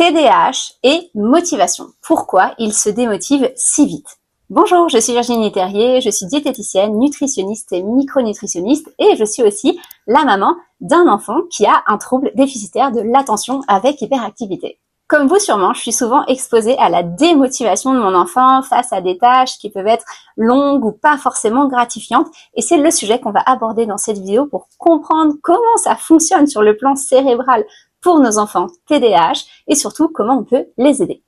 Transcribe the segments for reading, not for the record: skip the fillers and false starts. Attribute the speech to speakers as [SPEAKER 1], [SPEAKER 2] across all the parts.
[SPEAKER 1] TDAH et motivation. Pourquoi il se démotive si vite? Bonjour, je suis Virginie Terrier, je suis diététicienne, nutritionniste et micronutritionniste et je suis aussi la maman d'un enfant qui a un trouble déficitaire de l'attention avec hyperactivité. Comme vous sûrement, je suis souvent exposée à la démotivation de mon enfant face à des tâches qui peuvent être longues ou pas forcément gratifiantes et c'est le sujet qu'on va aborder dans cette vidéo pour comprendre comment ça fonctionne sur le plan cérébral pour nos enfants TDAH et surtout comment on peut les aider.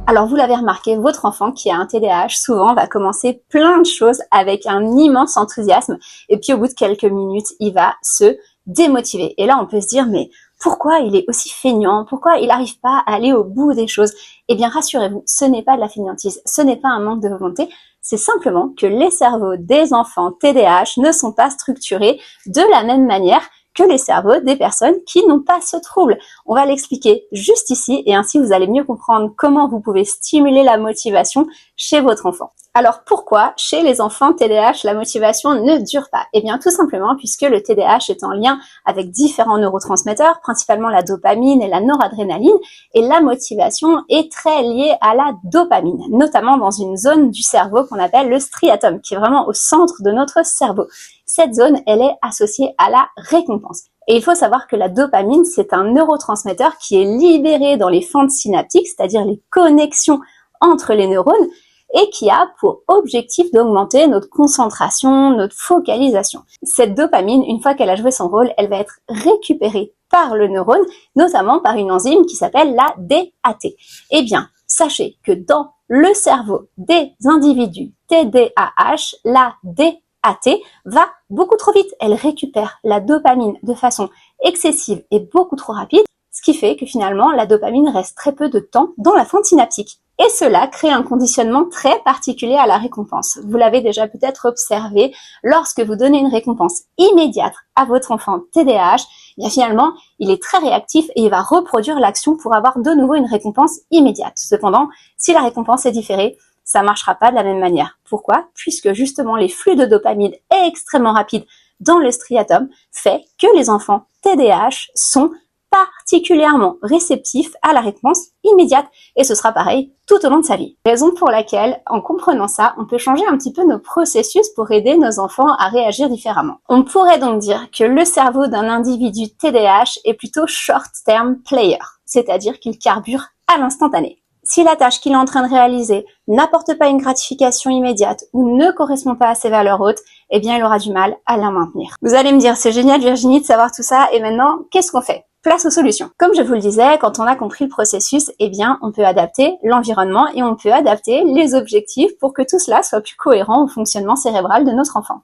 [SPEAKER 1] Alors vous l'avez remarqué, votre enfant qui a un TDAH souvent va commencer plein de choses avec un immense enthousiasme et puis au bout de quelques minutes, il va se démotiver. Et là, on peut se dire, mais pourquoi il est aussi feignant? Pourquoi il n'arrive pas à aller au bout des choses? Eh bien, rassurez-vous, ce n'est pas de la feignantise, ce n'est pas un manque de volonté, c'est simplement que les cerveaux des enfants TDAH ne sont pas structurés de la même manière que les cerveaux des personnes qui n'ont pas ce trouble. On va l'expliquer juste ici et ainsi vous allez mieux comprendre comment vous pouvez stimuler la motivation chez votre enfant. Alors pourquoi chez les enfants TDAH la motivation ne dure pas? Eh bien tout simplement puisque le TDAH est en lien avec différents neurotransmetteurs, principalement la dopamine et la noradrénaline, et la motivation est très liée à la dopamine, notamment dans une zone du cerveau qu'on appelle le striatum, qui est vraiment au centre de notre cerveau. Cette zone, elle est associée à la récompense. Et il faut savoir que la dopamine, c'est un neurotransmetteur qui est libéré dans les fentes synaptiques, c'est-à-dire les connexions entre les neurones, et qui a pour objectif d'augmenter notre concentration, notre focalisation. Cette dopamine, une fois qu'elle a joué son rôle, elle va être récupérée par le neurone, notamment par une enzyme qui s'appelle la DAT. Eh bien, sachez que dans le cerveau des individus TDAH, la DAT va beaucoup trop vite. Elle récupère la dopamine de façon excessive et beaucoup trop rapide, ce qui fait que finalement, la dopamine reste très peu de temps dans la fente synaptique. Et cela crée un conditionnement très particulier à la récompense. Vous l'avez déjà peut-être observé, lorsque vous donnez une récompense immédiate à votre enfant TDAH, bien finalement, il est très réactif et il va reproduire l'action pour avoir de nouveau une récompense immédiate. Cependant, si la récompense est différée, ça marchera pas de la même manière. Pourquoi? Puisque justement les flux de dopamine extrêmement rapides dans le striatum fait que les enfants TDAH sont particulièrement réceptifs à la réponse immédiate et ce sera pareil tout au long de sa vie. Raison pour laquelle, en comprenant ça, on peut changer un petit peu nos processus pour aider nos enfants à réagir différemment. On pourrait donc dire que le cerveau d'un individu TDAH est plutôt short-term player, c'est-à-dire qu'il carbure à l'instantané. Si la tâche qu'il est en train de réaliser n'apporte pas une gratification immédiate ou ne correspond pas à ses valeurs hautes, eh bien il aura du mal à la maintenir. Vous allez me dire, c'est génial Virginie de savoir tout ça, et maintenant, qu'est-ce qu'on fait? Place aux solutions. Comme je vous le disais, quand on a compris le processus, eh bien, on peut adapter l'environnement et on peut adapter les objectifs pour que tout cela soit plus cohérent au fonctionnement cérébral de notre enfant.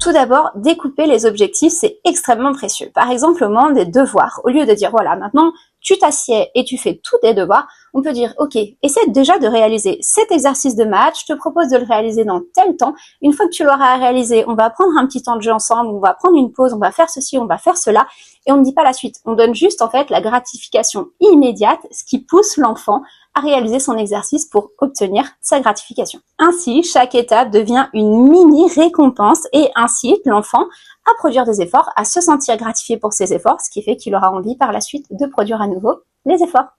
[SPEAKER 1] Tout d'abord, découper les objectifs, c'est extrêmement précieux. Par exemple, au moment des devoirs, au lieu de dire, voilà, maintenant, tu t'assieds et tu fais tous tes devoirs, on peut dire, ok, essaie déjà de réaliser cet exercice de maths, je te propose de le réaliser dans tel temps. Une fois que tu l'auras réalisé, on va prendre un petit temps de jeu ensemble, on va prendre une pause, on va faire ceci, on va faire cela, et on ne dit pas la suite. On donne juste, en fait, la gratification immédiate, ce qui pousse l'enfant à réaliser son exercice pour obtenir sa gratification. Ainsi, chaque étape devient une mini récompense et incite l'enfant à produire des efforts, à se sentir gratifié pour ses efforts, ce qui fait qu'il aura envie par la suite de produire à nouveau les efforts.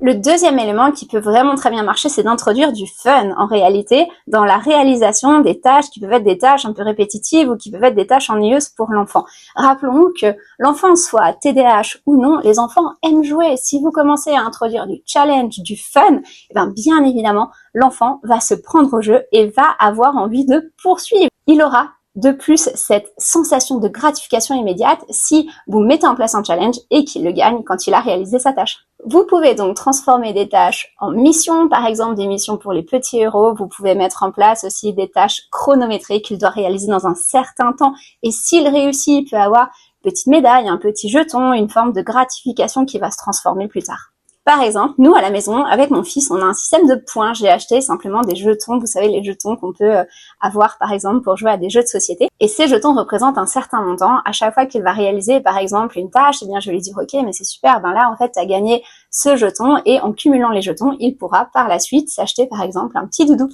[SPEAKER 1] Le deuxième élément qui peut vraiment très bien marcher, c'est d'introduire du fun, en réalité, dans la réalisation des tâches qui peuvent être des tâches un peu répétitives ou qui peuvent être des tâches ennuyeuses pour l'enfant. Rappelons que l'enfant soit TDAH ou non, les enfants aiment jouer. Si vous commencez à introduire du challenge, du fun, eh bien évidemment, l'enfant va se prendre au jeu et va avoir envie de poursuivre. Il aura de plus cette sensation de gratification immédiate si vous mettez en place un challenge et qu'il le gagne quand il a réalisé sa tâche. Vous pouvez donc transformer des tâches en missions, par exemple des missions pour les petits héros. Vous pouvez mettre en place aussi des tâches chronométrées qu'il doit réaliser dans un certain temps. Et s'il réussit, il peut avoir une petite médaille, un petit jeton, une forme de gratification qui va se transformer plus tard. Par exemple, nous à la maison, avec mon fils, on a un système de points. J'ai acheté simplement des jetons, vous savez, les jetons qu'on peut avoir par exemple pour jouer à des jeux de société. Et ces jetons représentent un certain montant. À chaque fois qu'il va réaliser par exemple une tâche, eh bien je vais lui dire ok, mais c'est super, ben là en fait tu as gagné ce jeton et en cumulant les jetons, il pourra par la suite s'acheter par exemple un petit doudou.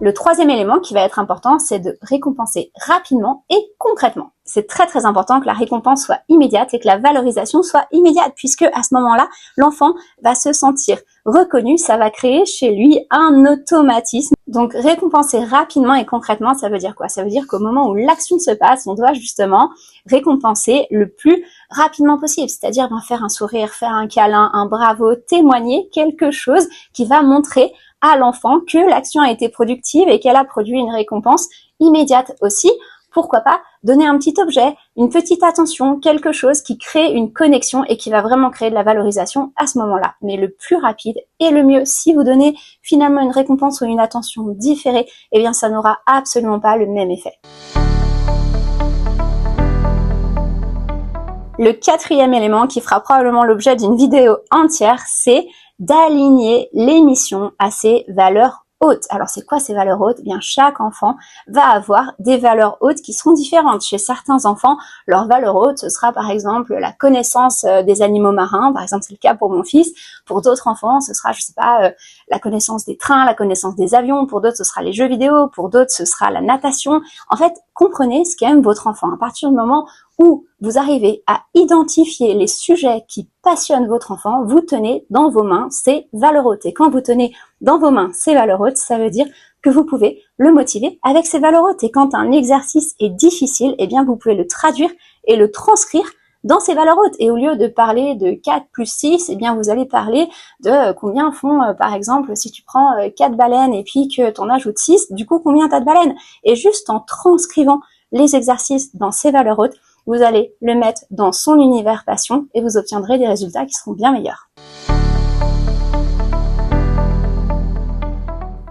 [SPEAKER 1] Le troisième élément qui va être important, c'est de récompenser rapidement et concrètement. C'est très très important que la récompense soit immédiate et que la valorisation soit immédiate, puisque à ce moment-là, l'enfant va se sentir reconnu, ça va créer chez lui un automatisme. Donc récompenser rapidement et concrètement, ça veut dire quoi? Ça veut dire qu'au moment où l'action se passe, on doit justement récompenser le plus rapidement possible, c'est-à-dire faire un sourire, faire un câlin, un bravo, témoigner quelque chose qui va montrer à l'enfant que l'action a été productive et qu'elle a produit une récompense immédiate aussi. Pourquoi pas donner un petit objet, une petite attention, quelque chose qui crée une connexion et qui va vraiment créer de la valorisation à ce moment-là. Mais le plus rapide et le mieux, si vous donnez finalement une récompense ou une attention différée, eh bien ça n'aura absolument pas le même effet. Le quatrième élément qui fera probablement l'objet d'une vidéo entière, c'est d'aligner les missions à ses valeurs hautes. Alors c'est quoi ces valeurs hautes? Eh bien chaque enfant va avoir des valeurs hautes qui seront différentes. Chez certains enfants, leur valeur haute, ce sera par exemple la connaissance des animaux marins, par exemple c'est le cas pour mon fils. Pour d'autres enfants, ce sera, je sais pas, la connaissance des trains, la connaissance des avions. Pour d'autres, ce sera les jeux vidéo. Pour d'autres, ce sera la natation. En fait, comprenez ce qu'aime votre enfant. À partir du moment où vous arrivez à identifier les sujets qui passionnent votre enfant, vous tenez dans vos mains ces valeurs hautes. Et quand vous tenez dans vos mains ces valeurs hautes, ça veut dire que vous pouvez le motiver avec ces valeurs hautes. Et quand un exercice est difficile, eh bien vous pouvez le traduire et le transcrire dans ces valeurs hautes. Et au lieu de parler de 4 plus 6, eh bien vous allez parler de combien font, par exemple, si tu prends 4 baleines et puis que tu en ajoutes 6, du coup combien tu as de baleines? Et juste en transcrivant les exercices dans ces valeurs hautes, vous allez le mettre dans son univers passion et vous obtiendrez des résultats qui seront bien meilleurs.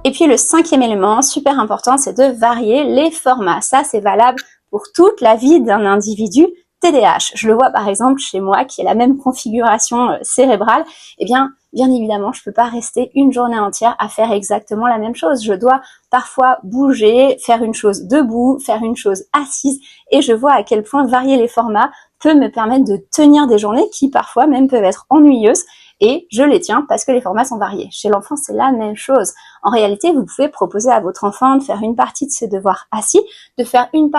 [SPEAKER 1] Et puis le cinquième élément, super important, c'est de varier les formats. Ça, c'est valable pour toute la vie d'un individu TDAH. Je le vois par exemple chez moi qui ai la même configuration cérébrale. Eh bien évidemment, je peux pas rester une journée entière à faire exactement la même chose. Je dois parfois bouger, faire une chose debout, faire une chose assise, et je vois à quel point varier les formats peut me permettre de tenir des journées qui parfois même peuvent être ennuyeuses, et je les tiens parce que les formats sont variés. Chez l'enfant, c'est la même chose. En réalité, vous pouvez proposer à votre enfant de faire une partie de ses devoirs assis, de faire une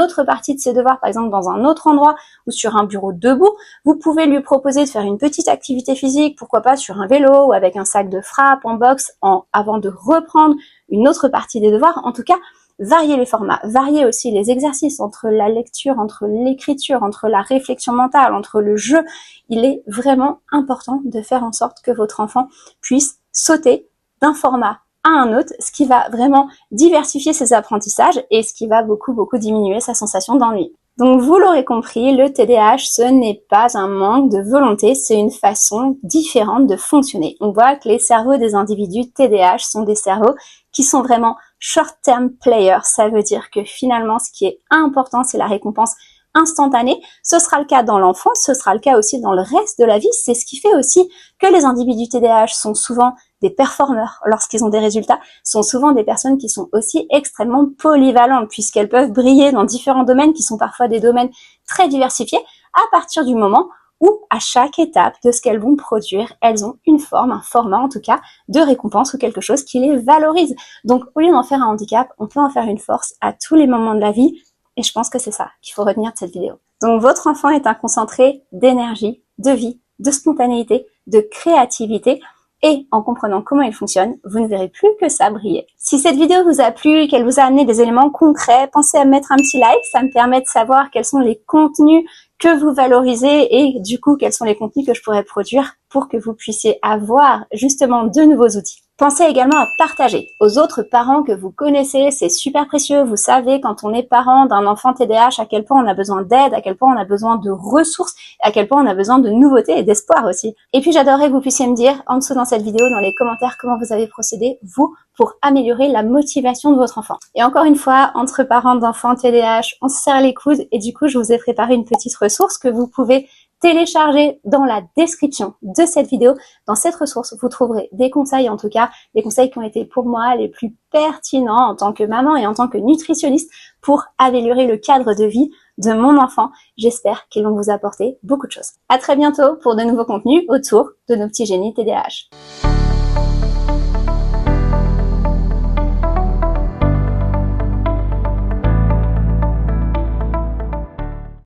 [SPEAKER 1] autre partie de ses devoirs, par exemple dans un autre endroit ou sur un bureau debout. Vous pouvez lui proposer de faire une petite activité physique, pourquoi pas sur un vélo ou avec un sac de frappe en boxe, avant de reprendre une autre partie des devoirs. En tout cas, varier les formats, varier aussi les exercices entre la lecture, entre l'écriture, entre la réflexion mentale, entre le jeu. Il est vraiment important de faire en sorte que votre enfant puisse sauter d'un format à un autre, ce qui va vraiment diversifier ses apprentissages et ce qui va beaucoup diminuer sa sensation d'ennui. Donc vous l'aurez compris, le TDAH, ce n'est pas un manque de volonté, c'est une façon différente de fonctionner. On voit que les cerveaux des individus TDAH sont des cerveaux qui sont vraiment short-term players. Ça veut dire que finalement, ce qui est important, c'est la récompense instantanée. Ce sera le cas dans l'enfance, ce sera le cas aussi dans le reste de la vie. C'est ce qui fait aussi que les individus TDAH sont souvent des performeurs lorsqu'ils ont des résultats, sont souvent des personnes qui sont aussi extrêmement polyvalentes puisqu'elles peuvent briller dans différents domaines qui sont parfois des domaines très diversifiés à partir du moment où à chaque étape de ce qu'elles vont produire, elles ont une forme, un format en tout cas, de récompense ou quelque chose qui les valorise. Donc au lieu d'en faire un handicap, on peut en faire une force à tous les moments de la vie. Et je pense que c'est ça qu'il faut retenir de cette vidéo. Donc votre enfant est un concentré d'énergie, de vie, de spontanéité, de créativité. Et en comprenant comment il fonctionne, vous ne verrez plus que ça briller. Si cette vidéo vous a plu, qu'elle vous a amené des éléments concrets, pensez à mettre un petit like, ça me permet de savoir quels sont les contenus que vous valorisez et du coup quels sont les contenus que je pourrais produire pour que vous puissiez avoir justement de nouveaux outils. Pensez également à partager aux autres parents que vous connaissez, c'est super précieux. Vous savez, quand on est parent d'un enfant TDAH, à quel point on a besoin d'aide, à quel point on a besoin de ressources, à quel point on a besoin de nouveautés et d'espoir aussi. Et puis j'adorerais que vous puissiez me dire en dessous dans cette vidéo, dans les commentaires, comment vous avez procédé, vous, pour améliorer la motivation de votre enfant. Et encore une fois, entre parents d'enfants TDAH, on se serre les coudes et du coup, je vous ai préparé une petite ressource que vous pouvez télécharger dans la description de cette vidéo. Dans cette ressource, vous trouverez des conseils, en tout cas, des conseils qui ont été pour moi les plus pertinents en tant que maman et en tant que nutritionniste pour améliorer le cadre de vie de mon enfant. J'espère qu'ils vont vous apporter beaucoup de choses. À très bientôt pour de nouveaux contenus autour de nos petits génies TDAH.